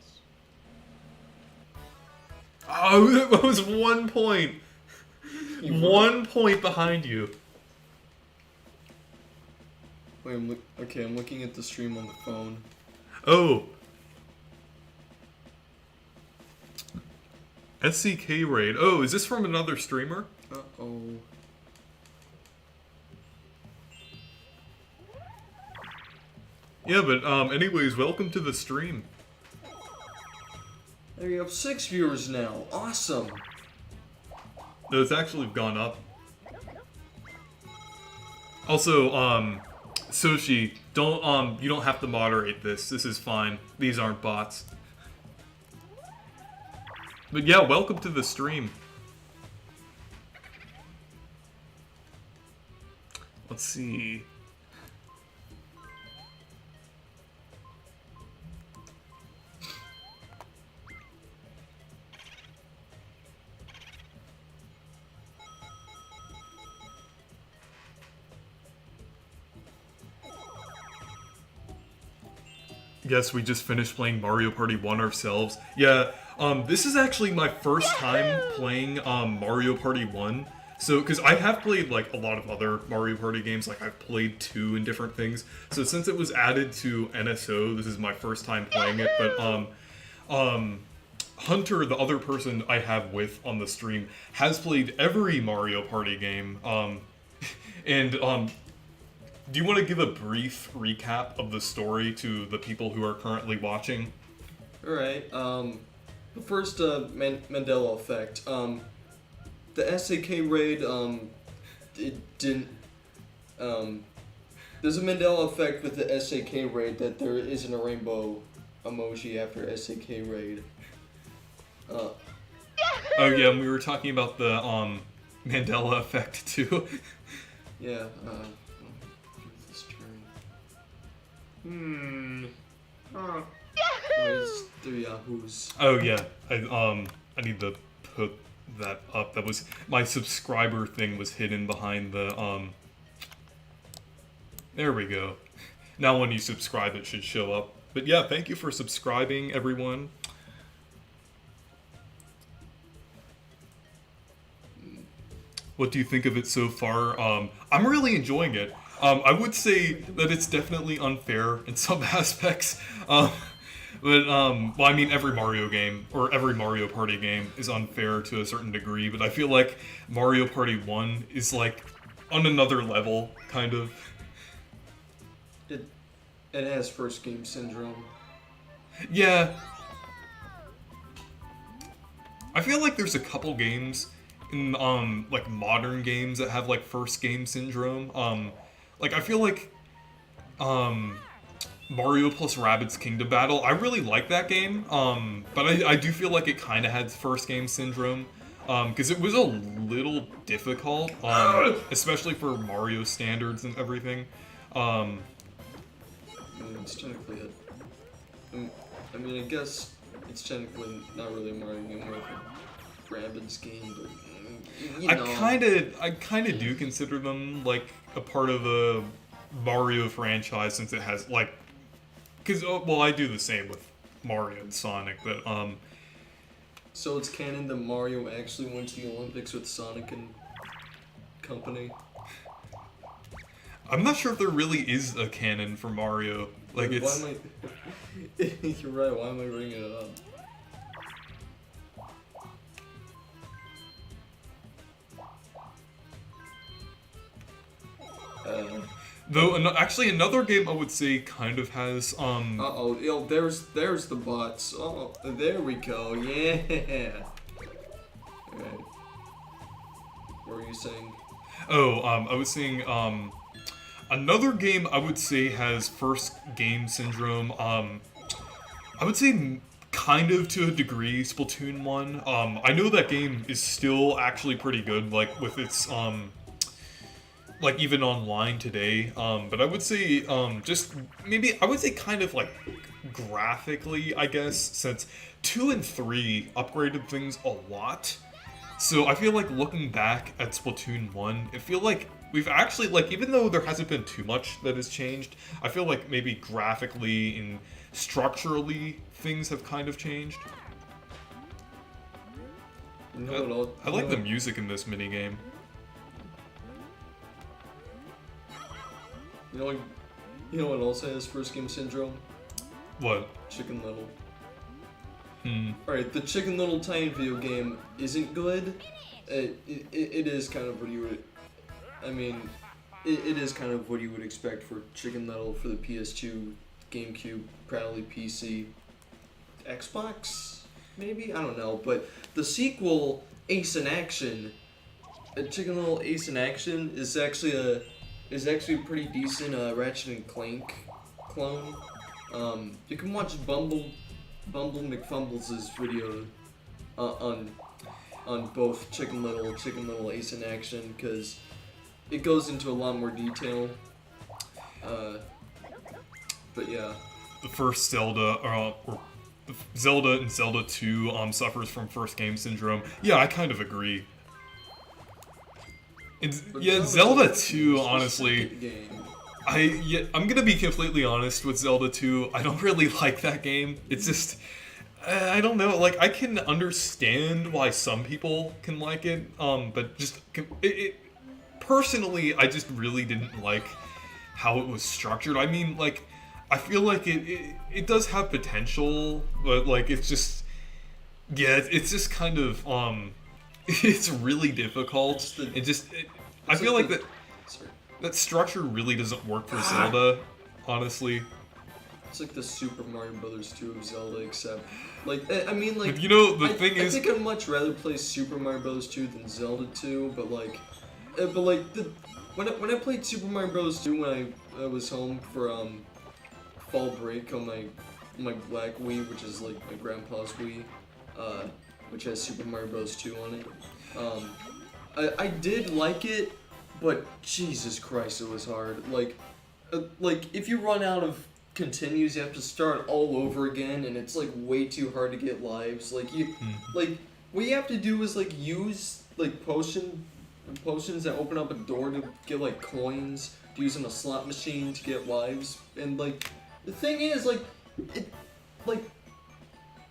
Oh, that was 1 point. 1 point behind you. Wait, I'm looking at the stream on the phone. Oh. SCK raid. Oh, is this from another streamer? Uh-oh. Yeah, but anyways, welcome to the stream. There you have 6 viewers now. Awesome. No, it's actually gone up. Also, Soshi, don't, you don't have to moderate this. This is fine. These aren't bots. But yeah, welcome to the stream. Let's see. Yes, we just finished playing Mario Party 1 ourselves. Yeah, this is actually my first time playing Mario Party 1. So, because I have played like a lot of other Mario Party games, like I've played 2 and different things. So since it was added to NSO, this is my first time playing it. But Hunter, the other person I have with on the stream, has played every Mario Party game. Do you want to give a brief recap of the story to the people who are currently watching? Alright, the first Mandela effect. The SAK raid, it didn't, there's a Mandela effect with the SAK raid that there isn't a rainbow emoji after SAK raid. Oh yeah, and we were talking about the Mandela effect too. Yeah, this turn. Where's the Yahoos? Oh yeah, I need to put that up. That was my subscriber thing was hidden behind the There we go. Now when you subscribe, it should show up. But yeah, thank you for subscribing, everyone. What do you think of it so far? I'm really enjoying it. I would say that it's definitely unfair in some aspects. But, well, I mean, every Mario game, or every Mario Party game, is unfair to a certain degree, but I feel like Mario Party 1 is, like, on another level, kind of. It has first game syndrome. Yeah. I feel like there's a couple games in, like, modern games that have, like, first game syndrome. Like, I feel like, Mario plus Rabbids Kingdom Battle, I really like that game, but I do feel like it kind of had first game syndrome, because it was a little difficult, especially for Mario standards and everything. I mean, it's technically I mean, I guess it's technically not really a Mario game, more like a Rabbids game, but you know. I kind of do consider them like a part of the Mario franchise, since it has like, because well, I do the same with Mario and Sonic, but So it's canon that Mario actually went to the Olympics with Sonic and company. I'm not sure if there really is a canon for Mario. Like, it's. Why am I... You're right. Why am I bringing it up? Though, actually, another game I would say kind of has, Uh-oh, yo, there's the bots. Oh, there we go, yeah! Alright. What were you saying? Oh, I was saying, another game I would say has first game syndrome, I would say kind of to a degree, Splatoon 1. I know that game is still actually pretty good, like, with its, like, even online today, but I would say, just, maybe, I would say kind of, like, graphically, I guess, since 2 and 3 upgraded things a lot. So I feel like looking back at Splatoon 1, I feel like we've actually, like, even though there hasn't been too much that has changed, I feel like maybe graphically and structurally things have kind of changed. You know what else? I like the music in this minigame. You know what also has first game syndrome? What? Chicken Little. Hmm. Alright, the Chicken Little Tiny video game isn't good. It is kind of what you would... I mean, it is kind of what you would expect for Chicken Little for the PS2, GameCube, probably PC, Xbox, maybe? I don't know. But the sequel, Ace in Action, Chicken Little Ace in Action is actually a pretty decent Ratchet and Clank clone. You can watch Bumble McFumbles' video on both Chicken Little Ace in Action, because it goes into a lot more detail. But yeah. The first Zelda, or Zelda and Zelda 2 suffers from first game syndrome. Yeah, I kind of agree. Yeah, Zelda 2, honestly, I'm gonna be completely honest with Zelda 2, I don't really like that game. It's just, I don't know, like, I can understand why some people can like it, but just, personally, I just really didn't like how it was structured. I mean, like, I feel like it does have potential, but, like, it's just, yeah, it's just kind of, it's really difficult. I feel like that structure really doesn't work for Zelda, honestly. It's like the Super Mario Brothers 2 of Zelda, except, like, I mean, like, But, you know, the thing is, I think I'd much rather play Super Mario Brothers 2 than Zelda 2, but when I played Super Mario Bros. 2 when I was home for fall break on my black Wii, which is like my grandpa's Wii, which has Super Mario Bros. 2 on it. I did like it, but Jesus Christ, it was hard. Like if you run out of continues, you have to start all over again, and it's like way too hard to get lives. Like what you have to do is like use like potions that open up a door to get like coins, to use in a slot machine to get lives, and like the thing is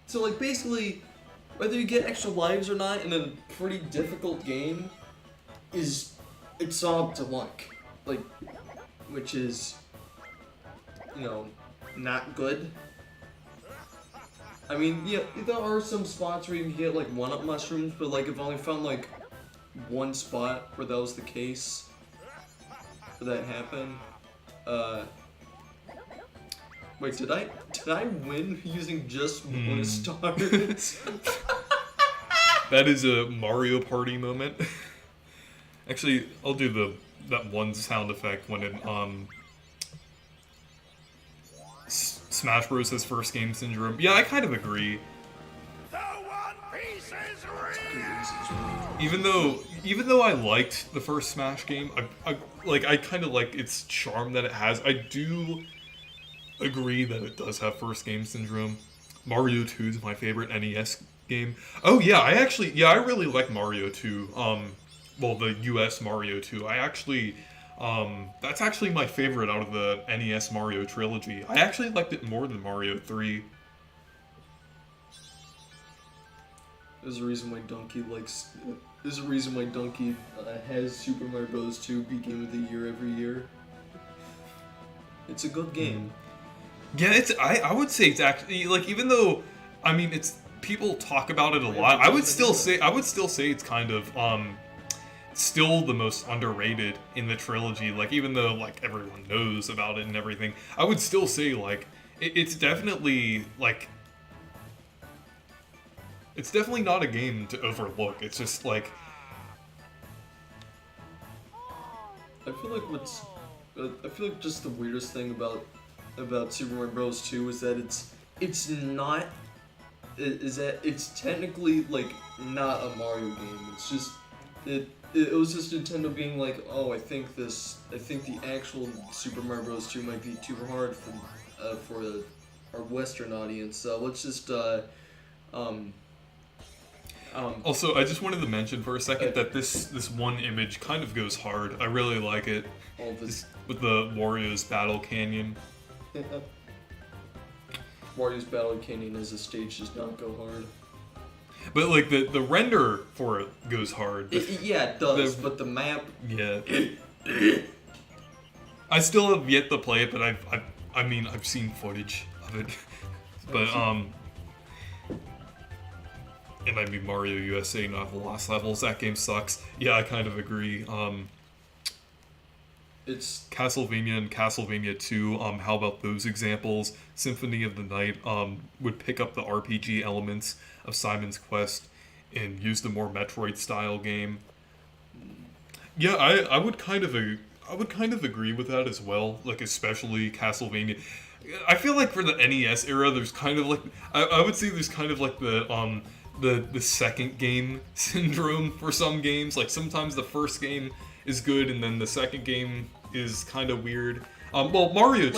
so basically whether you get extra lives or not in a pretty difficult game it's all up to luck, like, which is, you know, not good. I mean, yeah, there are some spots where you can get like 1-up mushrooms, but like I've only found like one spot where that was the case, where that happened. Wait, did I win using just one star? That is a Mario Party moment. Actually, I'll do that one sound effect when it Smash Bros. Has first game syndrome. Yeah, I kind of agree. The One Piece is real! Even though I liked the first Smash game, I kind of like its charm that it has. I do agree that it does have first game syndrome. Mario 2 is my favorite NES game. Oh yeah, I really like Mario 2. Well, the US Mario 2. That's actually my favorite out of the NES Mario trilogy. I actually liked it more than Mario 3. There's a reason why Donkey has Super Mario Bros. 2 be Game of the Year every year. It's a good game. Yeah, I would say it's actually, like, even though, I mean, it's, people talk about it a lot, I would still say it's kind of, still the most underrated in the trilogy. Like, even though, like, everyone knows about it and everything, I would still say, like, it's definitely, like, it's definitely not a game to overlook. It's just, like, I feel like just the weirdest thing about Super Mario Bros. 2 is that it's technically like not a Mario game. It's just it was just Nintendo being like, oh, I think the actual Super Mario Bros. 2 might be too hard for our Western audience. So let's just also, I just wanted to mention for a second that this one image kind of goes hard. I really like it. With the Wario's Battle Canyon. Wario's Battle Canyon as a stage does not go hard. But like the render for it goes hard. Yeah, it does. But the map. Yeah. I still have yet to play it, but I've seen footage of it. But and I mean Mario USA, not the Lost Levels. That game sucks. Yeah, I kind of agree. It's Castlevania and Castlevania 2, how about those examples? Symphony of the Night would pick up the RPG elements of Simon's Quest and use the more Metroid-style game. Yeah, I would kind of agree with that as well, like especially Castlevania. I feel like for the NES era, there's kind of like I would say there's kind of like the second game syndrome for some games. Like sometimes the first game is good and then the second game is kind of weird. Well, Mario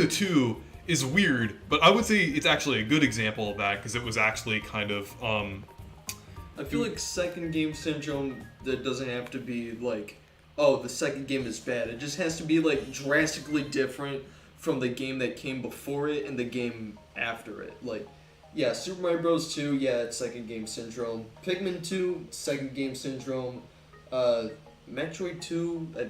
2 is weird, but I would say it's actually a good example of that because it was actually kind of I feel like second game syndrome, that doesn't have to be like, oh, the second game is bad. It just has to be like drastically different from the game that came before it and the game after it. Like, yeah, Super Mario Bros. 2, yeah, it's second game syndrome. Pikmin 2, second game syndrome. Metroid 2,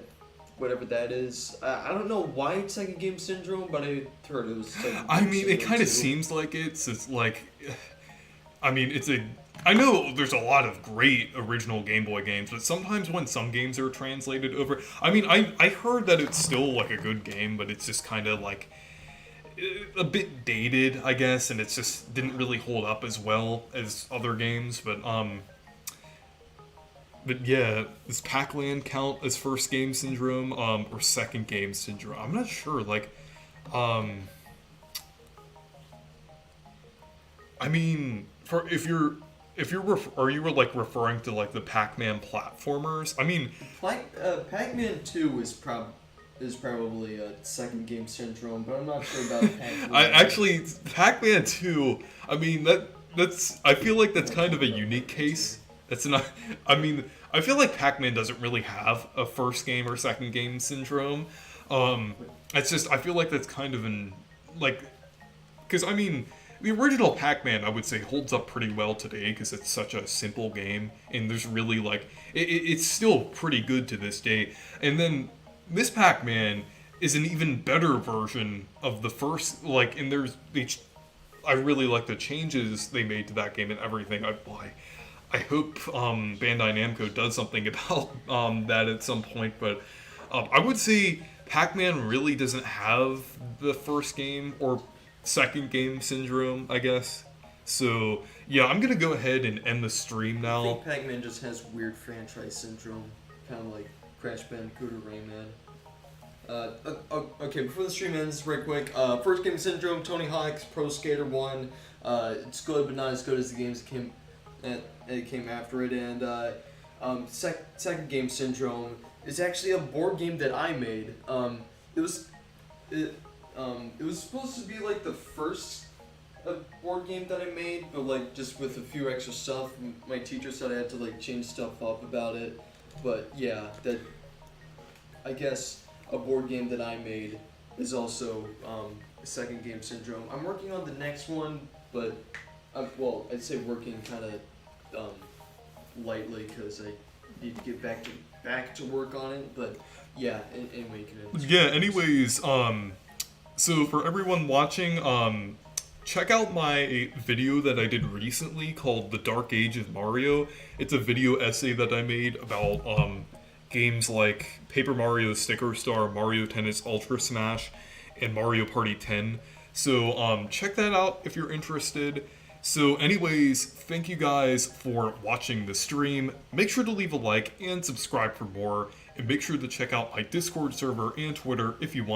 whatever that is. I don't know why it's second game syndrome, but I heard it was second game I mean, it syndrome kind of too. seems like it's like, I mean, I know there's a lot of great original Game Boy games, but sometimes when some games are translated over, I mean, I heard that it's still like a good game, but it's just kind of like a bit dated, I guess, and it just didn't really hold up as well as other games, but yeah, does Pac-Land count as first game syndrome, or second game syndrome? I'm not sure, like, I mean, are you like referring to like the Pac-Man platformers? I mean, Pac-Man 2 is probably a second game syndrome, but I'm not sure about Pac-Man. actually, Pac-Man 2, I mean, that's I feel like that's kind of a unique case. It's not, I mean, I feel like Pac-Man doesn't really have a first game or second game syndrome. It's just, I feel like that's kind of because I mean, the original Pac-Man, I would say, holds up pretty well today because it's such a simple game, and there's really, like, it's still pretty good to this day. And then this Pac-Man is an even better version of the first, like, and I really like the changes they made to that game and everything. I hope Bandai Namco does something about that at some point, but I would say Pac-Man really doesn't have the first game or second game syndrome, I guess. So yeah, I'm gonna go ahead and end the stream I now. think Pac-Man just has weird franchise syndrome, kind of like Crash Bandicoot or Rayman. Okay, before the stream ends, right quick. First game syndrome, Tony Hawk's Pro Skater 1. It's good, but not as good as the games that came after it. And second game syndrome is actually a board game that I made. It was supposed to be like the first board game that I made, but like just with a few extra stuff. My teacher said I had to like change stuff up about it. But yeah, that I guess a board game that I made is also second game syndrome. I'm working on the next one, but well, I'd say working kind of lightly because I need to get back to work on it. But yeah, anyway, you can end the stream. Yeah, anyways, so for everyone watching, check out my video that I did recently called The Dark Age of Mario. It's a video essay that I made about games like Paper Mario Sticker Star, Mario Tennis Ultra Smash, and Mario Party 10. So check that out if you're interested. So anyways, thank you guys for watching the stream. Make sure to leave a like and subscribe for more. And make sure to check out my Discord server and Twitter if you want